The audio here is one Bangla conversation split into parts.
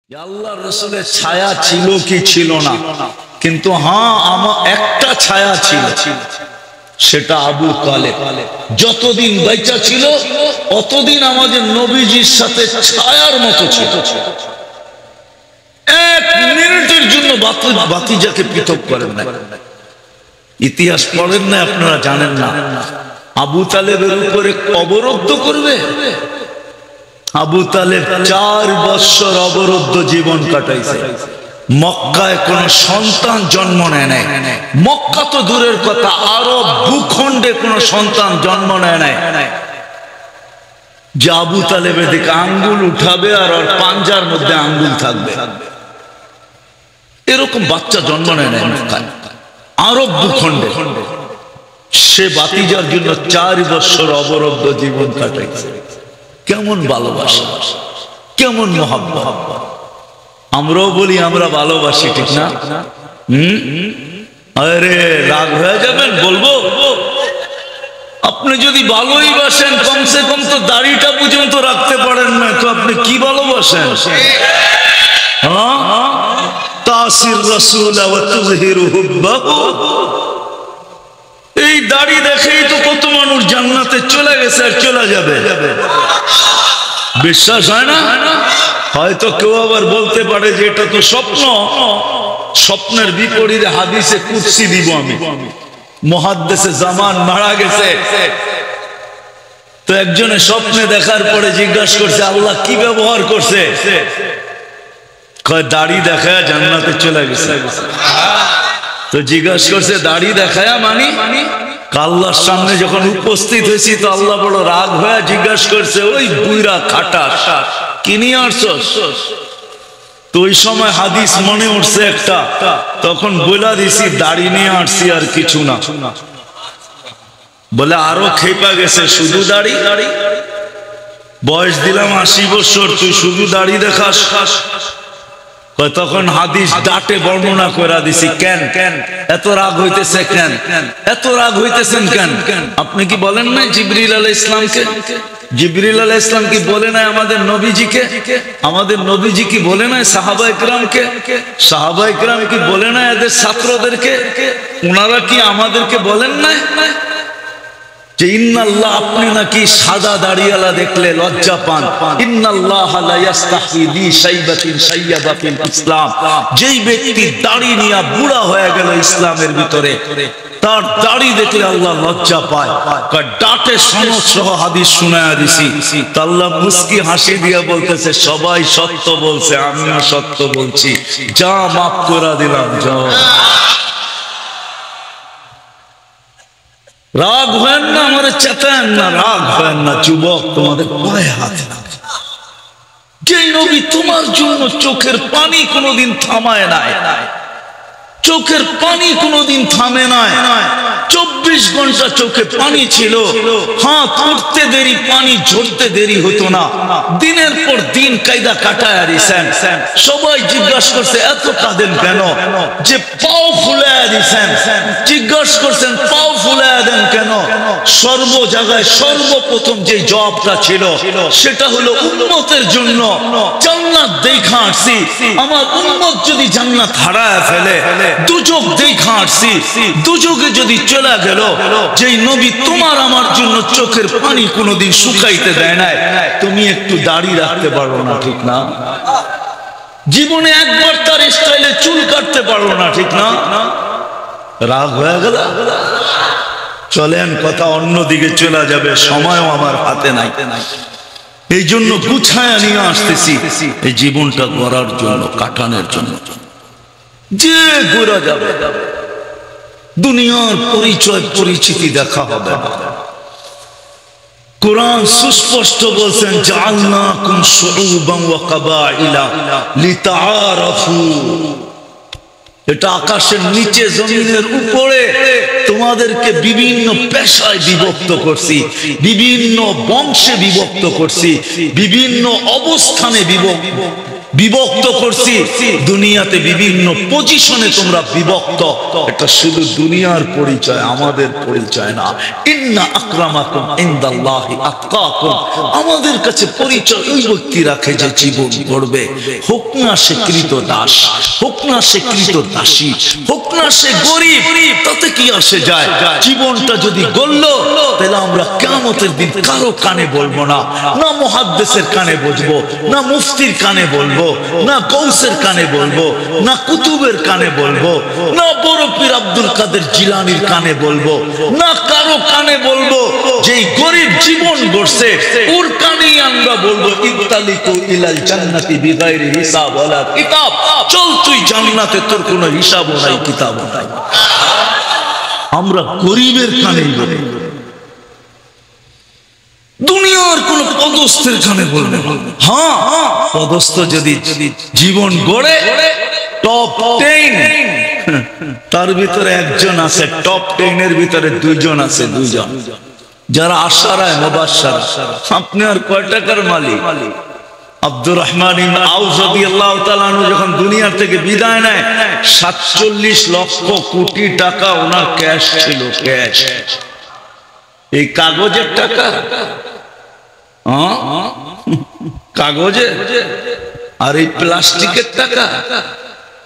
আল্লাহ রসুলের ছায়া ছিল কি ছিল না, কিন্তু হ্যাঁ আমার একটা ছায়া ছিল, সেটা আবু তালেব। যতদিন বেঁচে ছিল অতদিন আমাদের নবীজির সাথে ছায়ার মতো ছিল। এক মিনিটের জন্য বাতিজাকে পৃথক করেন না। ইতিহাস পড়েন না, আপনারা জানেন না আবু তালেবের উপরে অবরুদ্ধ করবে। আবু তালেব 4 বছর অবরুদ্ধ জীবন কাটাইছে। মক্কায় কোন সন্তান জন্ম নেয় নাই। মক্কা তো দূরের কথা, আরব ভূখণ্ডে কোন সন্তান জন্ম নেয় নাই যে আবু তালেবের দিকে আঙ্গুল উঠাবে আর ওর পাঞ্জার মধ্যে আঙ্গুল থাকবে, এরকম বাচ্চা জন্ম নেয় নাই মক্কায়, আরব ভূখণ্ডে। সে বাতিজার জন্য 4 বছর অবরুদ্ধ জীবন কাটাইছে। কেমন ভালোবাসা, কেমন মহব্বত। আমরাও বলি আমরা ভালোবাসি, ঠিক না? আরে রাগ হয়ে যাবেন বলবো, আপনি যদি ভালোই বাসেন কমসে কম তো দাড়িটা পর্যন্ত রাখতে পারেন না, তো আপনি কি ভালোবাসেন? তাসির রাসূল ওয়া তুযহিরু হুব্বাহু। এই দাড়ি দেখেই তো কত মানুষ জান্নাতে চলে গেছে আর চলে যাবে। বিশ্বাস হয় না? হয়তো কেউ আবার বলতে পারে যে এটা তো স্বপ্ন। স্বপ্নের বিপরীতে হাদিসে কুদসি দিব আমি। মুহাদ্দিসে জামান মারা গেছে, তো একজনে স্বপ্নে দেখার পরে জিজ্ঞাসা করছে আল্লাহ কি ব্যবহার করছে? কয় দাড়ি দেখায় জান্নাতে চলে গেছে। তো জিজ্ঞাসা করছে দাড়ি দেখায় মানি? আল্লাহর সামনে যখন উপস্থিত হয়েছি তো আল্লাহ বড় রাগ হয়ে জিজ্ঞাসা করছে ওই বুইরা খাটা কি নিয়ে আসছস? তো ওই সময় হাদিস মনে উঠছে একটা, তখন বলে দিছি দাড়ি নিয়ে আসছি আর কিছু না। বলে আরো খেপা গেছে, শুধু দাড়ি? বয়স দিলাম 80 বছর, তুই শুধু দাড়ি দেখাস? তখন হাদিস ডাটে বর্ণনা করে দিছি। কেন এত রাগ হইতেছে? কেন এত রাগ হইতেছেন? কেন আপনি কি বলেন না জিবরিল আলাইহিস ইসলামকে? জিবরিল আলাইহিস ইসলাম কি বলে নাই আমাদের নবীজিকে? আমাদের নবীজি কি বলে নাই সাহাবায়ে কিরামকে? সাহাবায়ে কিরাম কি বলে নাই এদের ছাত্রদেরকে? ওনারা কি আমাদেরকে বলেন নাই যে ইন্নাল্লাহ, আপনি নাকি সাদা দাড়িওয়ালা দেখলে লজ্জা পান? ইন্নাল্লাহা লা ইস্তাহি বি শাইবাতিন শাইয়াবা ফিল ইসলাম। যেই ব্যক্তি দাড়ি নিয়ে বুড়া হয়ে গেল ইসলামের ভিতরে, তার দাড়ি দেখলে আল্লাহ লজ্জা পায়। ডাটে সনদ সহ হাদিস শোনায়া দিছি। তো আল্লাহ মুস্কি হাসি দিয়ে বলতেছে সবাই সত্য বলছে, আমিও সত্য বলছি, যা মাফ করে দিলাম, যাও। রাগ হয় না, আমার চেতেন না, রাগ হয় না যুবক, তোমাদের পায়ে হাত লাগে। যে নবী তোমার জন্য চোখের পানি কোনোদিন থামায় নাই, চোখের পানি কোনোদিন থামে নাই, 24 ঘন্টা চোখে পানি ছিল। হাত উঠতে দেরি, পানি ঝরতে দেরি হতো না। দিনের পর দিন কায়দা কাটায় দিছেন। সবাই জিজ্ঞাসা করছে এত কাঁদেন কেন? যে পাও ফুলায় দিছেন, জিজ্ঞাসা করছেন পাও ফুলায় দেন কেন? সর্ব জায়গায় সর্বপ্রথম যে জবাবটা ছিল সেটা হলো উম্মতের জন্য জান্নাত দেখা আসছি। আমার উম্মত যদি জান্নাত হারায় ফেলে, দুজক দেখা আসছি, দুজকে যদি চলে গেল, যেই নবী তোমার আমার জন্য চোখের পানি কোনোদিন শুকাইতে দেয় নাই, তুমি একটু দাড়ি রাখতে পারো না, ঠিক না? জীবনে একবার তার স্টাইলে চুল কাটতে পারো না, ঠিক না? রাগ হয়ে গেল? চলেন কথা অন্যদিকে চলে যাবে, সময়ও আমার হাতে নাই। এই জন্য গুছায়া নিয়ে আসতেছি এই জীবনটা গড়ার জন্য, কাটানোর জন্য। যে ঘোরা যাবে, দুনিয়ার পরিচয় পরিচিতি দেখা হবে। কোরআন সুস্পষ্ট বলছেন জাআলনাকুম শুউবান ওয়া কাবাইলা লিতাআরাফু। এটা আকাশের নিচে জমিনের উপরে তোমাদেরকে বিভিন্ন পেশায় বিভক্ত করছি, বিভিন্ন বংশে বিভক্ত করছি, বিভিন্ন অবস্থানে বিভক্ত করছি দুনিয়াতে বিভিন্ন পজিশনে তোমরা বিভক্ত। এটা শুধু দুনিয়ার পরিচয়, আমাদের পরিচয় না। ইন্না আকরামাকুম ইনদাল্লাহি আতকাকুম, আমাদের কাছে পরিচয় ওই ব্যক্তি রাখে যে জীবন গড়বে, হোক না সে কৃত দাস, হোক না সে কৃত দাসী, হোক না সে গরিব, তাতে কি আসে যায়? জীবনটা যদি গড়ল তাহলে আমরা কিয়ামতের দিন কারো কানে বলবো না, না মুহাদ্দিসের কানে বলবো, না মুফতির কানে বলবো, না গৌসের কানে বলবো, না কুতুবের কানে বলবো, না বড় পীর আব্দুল কাদের জিলানীর কানে বলবো, না কারো কানে বলবো। যেই গরিব জীবন গড়ছে ওর কানেই আমরা বলবো ইনতালিকু ইলাল জান্নাতি বিগাইরি হিসাব ওয়ালা কিতাব, চল তুই জান্নাতে, তোর কোনো হিসাবও নাই, কিতাবও নাই। আমরা গরিবের কানেই বলি, দুনিয়ার কোন পদস্থের কানে বলবে। হ্যাঁ, পদস্থ যদি জীবন গড়ে টপ 10, তার ভিতরে একজন আছে, টপ 10 এর ভিতরে দুইজন আছে, দুইজন যারা আশারায় মুবাশশারা। আপনি আর কয় টাকার মালিক? আব্দুর রহমান ইবনে আউফ রাদিয়াল্লাহু তাআলা আনহু যখন দুনিয়া থেকে বিদায় নেয়, 47 লক্ষ কোটি টাকা ওনার ক্যাশ ছিল, ক্যাশ। এই কাগজের টাকা, কাগজে, আর এই প্লাস্টিকের টাকা।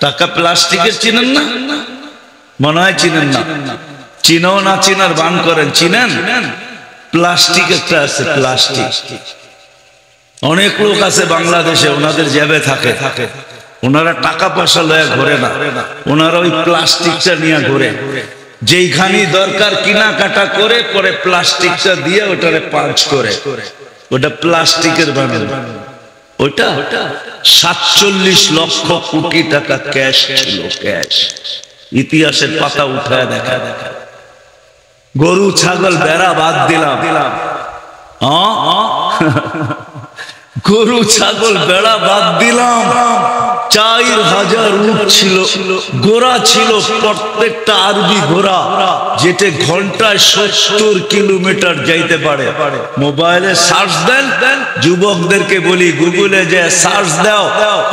টাকা প্লাস্টিকের চিনেন না? মনে হয় চিনেন না। চিনো না চিনার বান করেন, চিনেন? প্লাস্টিক একটা আছে, প্লাস্টিক। অনেক লোক আছে বাংলাদেশে, ওনাদের জেবে থাকে, ওনারা টাকা পয়সা লয়ে ঘোরে না, ওনারা ওই প্লাস্টিকটা নিয়ে ঘোরে। যেইখানে দরকার কেনাকাটা করে পরে প্লাস্টিকটা দিয়ে ওটারে পাঁচ করে, ওটা প্লাস্টিকের বানানো। ওটা 47 লক্ষ কোটি টাকা ক্যাশ ছিল, ক্যাশ। ইতিহাসের পাতা উঠায় দেখা। গরু ছাগল বেড়া বাদ দিলাম, গরু ছাগল বেড়া বাদ দিলাম, 4000 উট ছিল, ঘোড়া ছিল, প্রত্যেকটা আরবি ঘোড়া, যেটা ঘন্টায় 70 কিলোমিটার যাইতে পারে। মোবাইলে সার্চ দেন, যুবকদেরকে বলি গুগলে যে সার্চ দাও,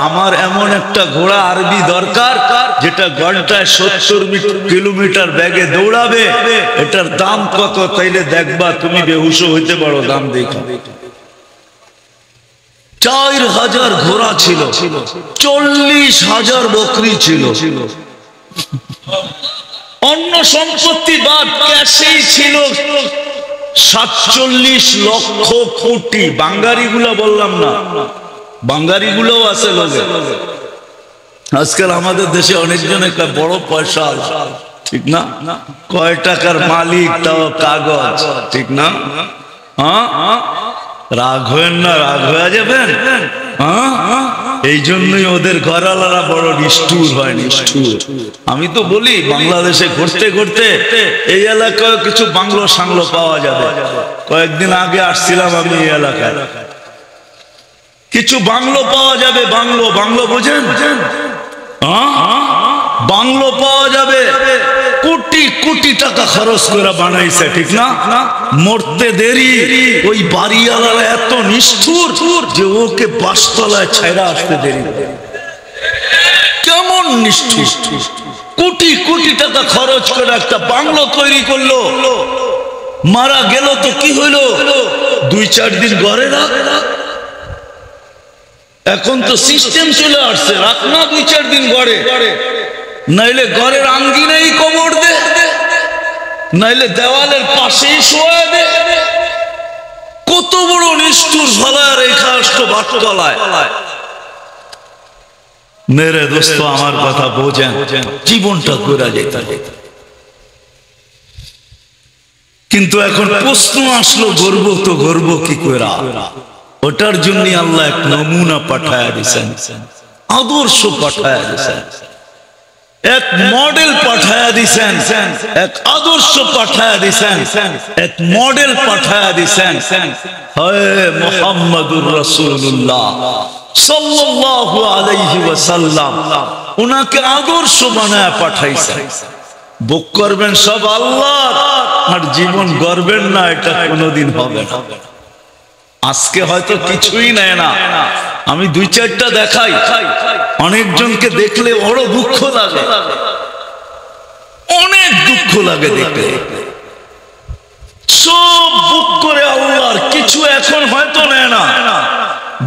আমার এমন একটা ঘোড়া আরবি দরকার যেটা ঘন্টায় 70 কিলোমিটার বেগে দৌড়াবে, এটার দাম কত? তাইলে দেখবা তুমি বেহুশ হইতে পারো দাম দেখো। 4000 ঘোড়া ছিল, 40,000 বকরি ছিল, অন্য সম্পত্তি বাদ ক্যাশেই ছিল 47 লক্ষ কোটি। বাঙ্গারি গুলা বললাম না, বাঙ্গারি গুলোও আছে লোকে। আজকাল আমাদের দেশে অনেকজন একটা বড় পয়সা, ঠিক না? কয় টাকার মালিক তাও কাগজ, ঠিক না? রাগ হয়েন না, রাগ হয়ে যাবেন। এই জন্যই ওদের ঘরওয়ালারা বড় নিষ্ঠুর হয়, নিষ্ঠুর। আমি তো বলি বাংলাদেশে ঘুরতে ঘুরতে এই এলাকায় কিছু বাংলো সাংলো পাওয়া যাবে। কয়েকদিন আগে আসছিলাম আমি এই এলাকায়, কিছু বাংলো পাওয়া যাবে। বাংলো, বাংলো বোঝেন? বাংলো পাওয়া যাবে, কোটি কোটি টাকা খরচ করে বানাইছে, ঠিক না? মরতে দেরি। ওই বাড়িওয়ালারা এত নিষ্ঠুর যে ওকে বাসতলায় ছাইরা আসতে দেরি। কেমন নিষ্ঠুর! কোটি কোটি টাকা খরচ করে একটা বাংলো তৈরি করলো, মারা গেল তো কি হইলো? 2-4 দিন ঘরে রাখ। এখন তো সিস্টেম চলে আসছে, রাখ না 2-4 দিন ঘরে, নাইলে ঘরের আঙ্গিনাই কবর দে, নাইলে দেওয়ালের পাশেই শোয়া দে। কত বড় নিষ্ঠুর! ভালায় রেখা আসতো বাটতলায়। মেরে দোস্ত আমার কথা বোঝেন, জীবনটা ঘুরে যেতে। কিন্তু এখন প্রশ্ন আসলো, গর্ব তো গর্ব কি করে? ওটার জন্য আল্লাহ এক নমুনা পাঠায়া দিয়েছেন, আদর্শ পাঠায়া দিয়েছেন, এক মডেল পাঠায়া দিয়েছেন, এক আদর্শ পাঠায়া দিয়েছেন, এক মডেল পাঠায়া দিয়েছেন। হে মুহাম্মাদুর রাসূলুল্লাহ সাল্লাল্লাহু আলাইহি ওয়াসাল্লাম, উনাকে আদর্শ বানায়া পাঠাইছেন। বুক করবেন সব আল্লাহ, আর জীবন গড়বেন না, এটা কোনোদিন হবে না। আজকে হয়তো কিছুই নেয় না। আমি দুই চারটা দেখাই, অনেকজনকে দেখলে বড় দুঃখ লাগে, অনেক দুঃখ লাগে দেখলে। সব বুক করে আল্লাহর কিছু এখন হয়তো নেয় না।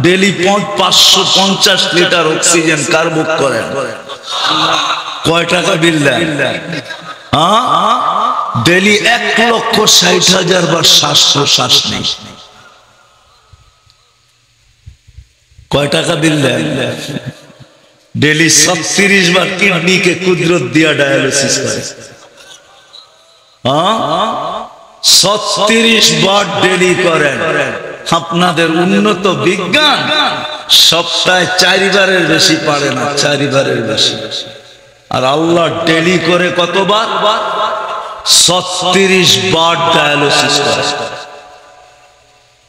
ডেলি 550 লিটার অক্সিজেন কার বুক করেন? কয় টাকা বিল দেন? ডেলি 1,60,000 বার শ্বাস নেই। কয় টাকা বিল দেন? ডেলি 36 বার কিডনিকে কুদরত দিয়া ডায়ালিসিস করে। 36 বার ডেলি করেন। আপনাদের উন্নত বিজ্ঞান সপ্তাহে 4 বারের বেশি পারে না, 4 বারের বেশি। আর আল্লাহ ডেলি করে কতবার? 36 বার ডায়ালিসিস করে।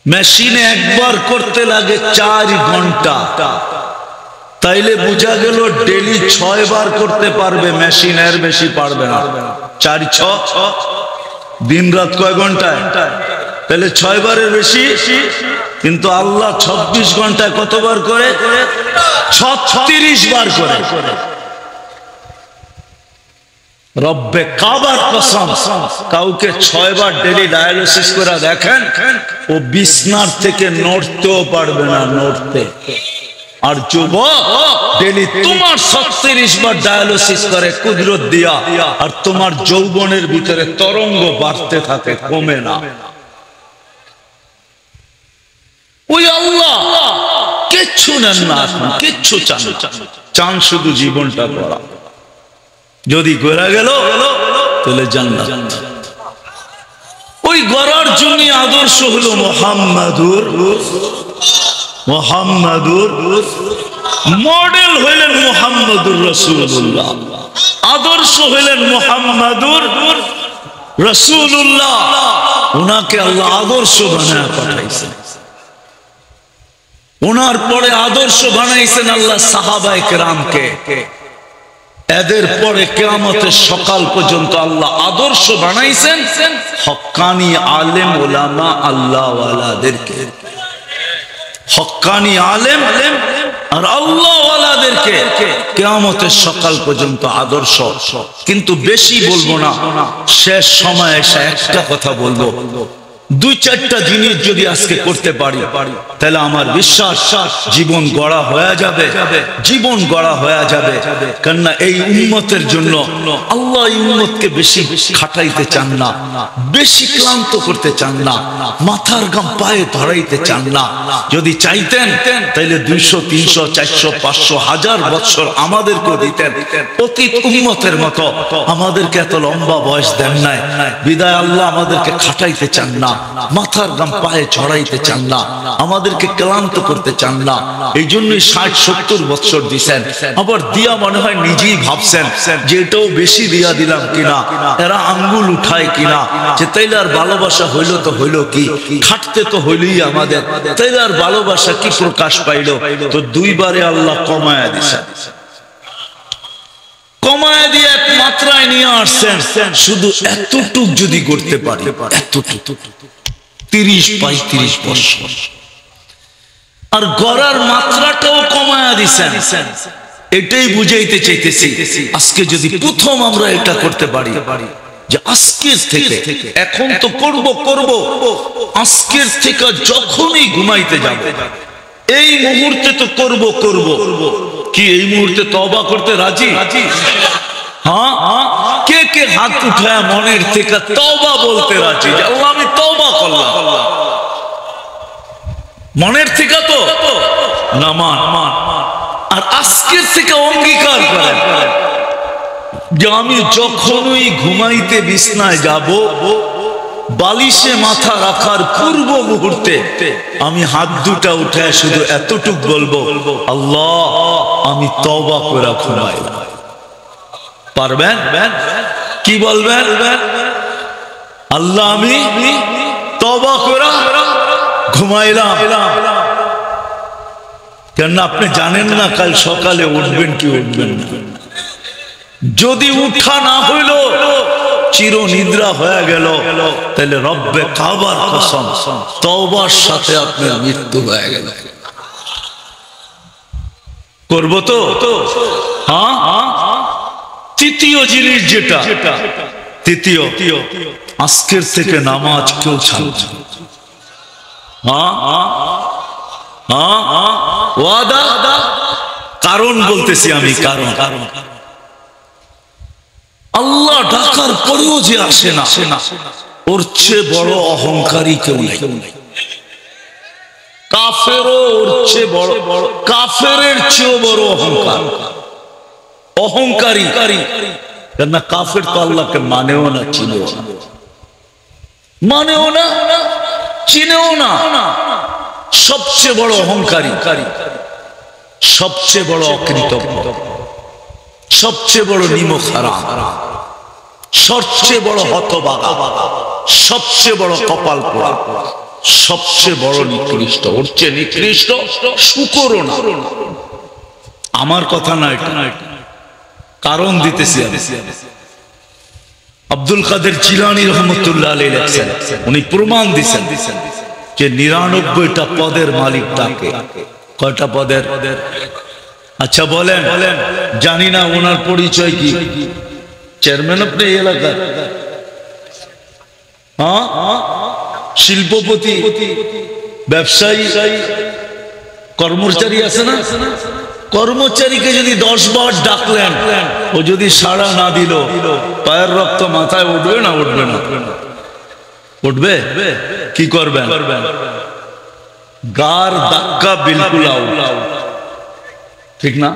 মেশিনে একবার করতে লাগে 4 ঘন্টা। তাইলে বোঝা গেল ডেলি 6 বার করতে পারবে, মেশিন এর বেশি পারবে না। 4 6 দিন রাত কয় ঘন্টায়? তাহলে 6 বারের বেশি। কিন্তু আল্লাহ 26 ঘন্টায় কতবার করে? 36 বার করে। রব্বে কাবার কসম, কাউকে 6 বার ডেলি ডায়ালিসিস করে দেখেন, ও বিছনার থেকে নড়তেও পারবে না, নড়তে। আর যুবক ডেলি তোমার 36 বার ডায়ালিসিস করে কুদরত দিয়া, আর তোমার যৌবনের ভিতরে তরঙ্গ বাড়তে থাকে, কমে না। ওই আল্লাহ কিচ্ছু নেন না, কিচ্ছু চান শুধু জীবনটা গড়া। যদি গড়া গেল তাহলে জান্নাত। ওই গড়ার জন্য আদর্শ হলো মুহাম্মাদুর মডেল হইলেন মুহাম্মাদুর রাসূলুল্লাহ, আদর্শ হইলেন মুহাম্মাদুর রাসূলুল্লাহ। ওনাকে আল্লাহ আদর্শ বানায় পাঠাইছেন। ওনার পরে আদর্শ বানাইছেন আল্লাহ সাহাবায়ে কেরামকে। এদের পরে কিয়ামতের সকাল পর্যন্ত আল্লাহ আদর্শ বানাইছেন হক্কানি আলেম ওলামা আল্লাহ ওয়ালাদেরকে। হক্কানি আলেম আর আল্লাহ ওয়ালাদেরকে কিয়ামতের সকাল পর্যন্ত আদর্শ। কিন্তু বেশি বলবো না, শেষ সময় এসে একটা কথা বলবো। 2-4টা জিনিস যদি আজকে করতে পারি তাহলে আমার বিশ্বাস জীবন গড়া হয়ে যাবে, জীবন গড়া হয়ে যাবে। কেননা এই উম্মতের জন্য আল্লাহ এই উম্মতকে বেশি খাটাইতে চান না, বেশি ক্লান্ত করতে চান না, মাথার গাম পায়ে ধরাইতে চান না। যদি চাইতেন তাহলে 200 300 400 500 1000 বছর আমাদেরকে দিতেন। অতীত উম্মতের মতো আমাদেরকে এত লম্বা বয়স দেন নাই। বিদায় আল্লাহ আমাদেরকে খাটাইতে চান না, মাথার গাম পায়ে চড়াইতে চান না, আমাদেরকে ক্লান্ত করতে চান না। এই জন্যই 60-70 বছর দিছেন। আবার দিয়া মনে হয় নিজেই ভাবছেন যে এটাও বেশি দিয়া দিলাম কিনা, এরা আঙ্গুল উঠায় কিনা, যে তাইলে আর ভালোবাসা হইল তো হইল কি, খাটতে তো হইলই আমাদের, তাইলে আর ভালোবাসা কি প্রকাশ পাইল? তো 2 বারে আল্লাহ কমায়া দিছেন, কমায় দিয়ে এক মাত্রায় নিয়ে আসছেন। শুধু এতটুক যদি করতে পারি, এতটুকু 30-35 বছর, আর গড়ার মাত্রাটাও কমায়া দিছেন। এটাই বুঝাইতে চাইতেছি। আজকে যদি প্রথম আমরা এটা করতে পারি যে আজকের থেকে, এখন তো করব আজকের থেকে যখনই ঘুমাইতে যাব এই মুহূর্তে তো করব কি এই মুহূর্তে তওবা করতে রাজি? হ্যাঁ, কে কে হাত উঠায় মনের থেকে তওবা বলতে রাজি? আল্লাহ আমি তওবা করলাম মনের থেকে, তো নামান। আর আজকের থেকে অঙ্গীকার করেন যে আমি যখনই ঘুমাইতে বিছনায় যাব, বালিশে মাথা রাখার পূর্ব মুহূর্তে আমি হাত দুটা উঠায় শুধু এতটুক বলবো, আল্লাহ আমি তওবা করে ঘুমাইলাম। পারবেন? কি বলবেন? আল্লাহ আমি তওবা করে ঘুমাইলাম। কেন আপনি জানেন না কাল সকালে উঠবেন কি উঠবেন না। যদি উঠা না হইল চির নিদ্রা হয়ে গেল, তাহলে রব্বে কাবার কসম তওবার সাথে আপনার মৃত্যু হয়ে গেল। করব তো? হ্যাঁ। তৃতীয় জিনিস যেটা, তৃতীয়, আজকের থেকে নামাজ কেউ ছাড়বে না। ওয়াদা। কারণ বলতেছি আমি, কারণ আল্লাহ ডাকার পরেও যে আসে না, ওর চেয়ে বড় অহংকারী কেউ নেই। কাফেরও ওর চেয়ে বড়, কাফেরের চেয়েও বড় অহংকারী। কেন না, কাফের তো আল্লাহকে মানেও না, চিনেও না, চিনেও না। সবচেয়ে বড় অহংকারী, সবচেয়ে বড় অকৃতজ্ঞ, সবচেয়ে বড় নিমখারাম, সবচেয়ে বড় হতভাগা, সবচেয়ে বড় কপাল পোড়া, সবচেয়ে বড় নিকৃষ্ট। ওর চেয়ে নিকৃষ্ট শুকরও না। আমার কথা না, এটা কারণ দিতেছি। আব্দুল কাদের জিলানী রহমতুল্লাহ আলাইহি লেখেন, উনি প্রমাণ দিয়েছেন যে ৯৯টা পদের মালিক তাকে। কয়টা পদের? আচ্ছা বলেন, জানি না ওনার পরিচয় কি? চেয়ারম্যান আপনি এই এলাকার? হ্যাঁ, শিল্পপতি, ব্যবসায়ী, কর্মচারী আছে না? কর্মচারীকে যদি 10 বার ডাকলেন, ও যদি সাড়া না দিল, পায়ের রক্ত মাথায় উঠবে না? উঠবে না? উঠবে। কি করবেন? গার ধাক্কা, বিলকুল আউট। ঠিক না?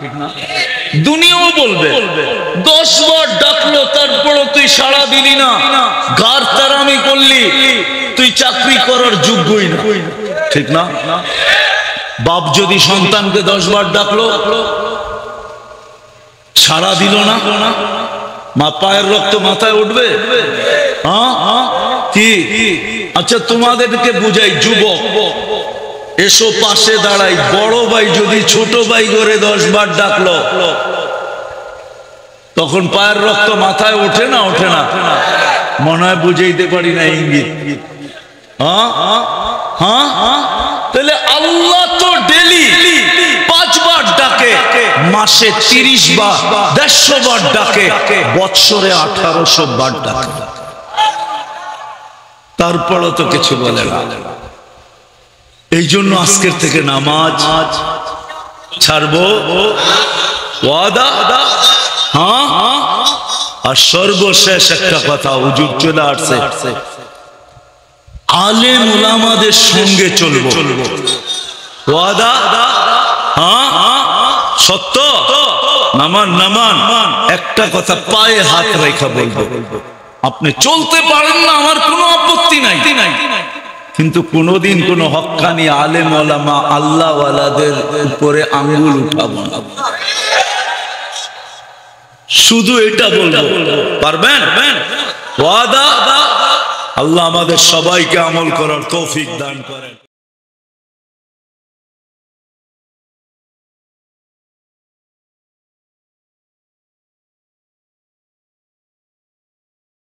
দুনিয়াও বলবে 10 বার ডাকলো, তারপরও তুই সাড়া দিলি না, গার তারামি করলি, তুই চাকরি করার যোগ্যই না। ঠিক না? বাপ যদি সন্তানকে 10 বার ডাকলো, সাড়া দিল না, মা পায়ের রক্ত মাথায় উঠবে? কি? আচ্ছা তোমাদেরকে বুঝাই, যুবক এসো পাশে দাঁড়াই। বড় ভাই যদি ছোট ভাই করে 10 বার ডাকলো, তখন পায়ের রক্ত মাথায় ওঠে না? ওঠে না? মনে হয় বুঝাইতে পারি না ইঙ্গিত। তাহলে আল্লাহ তো ডেলি 5 বার ডাকে, মাসে 30 বার, 150 বার ডাকে, বৎসরে 1800 বার ডাকে, তারপরও তো কিছু বলে না। এই জন্য আজকের থেকে নামাজ ছাড়বো, ওয়াদা। হ্যাঁ। আর সর্বশেষ একটা কথা, হুজুর চলে আসছে, আলেম উলামাদের সঙ্গে চলবো, ওয়াদা। হ্যাঁ, সত্য। নামান। একটা কথা পায়ে হাত রেখা বলবো, আপনি চলতে পারেন না, আমার কোনো আপত্তি নাই, কিন্তু কোনোদিন কোন হক্কানি আলেম ওলামা আল্লাহ ওয়ালাদের উপরে আঙ্গুল উঠাবো না। শুধু এটা বলবো, পারবেন? ওয়াদা। আল্লাহ আমাদের সবাইকে আমল করার তৌফিক দান করেন।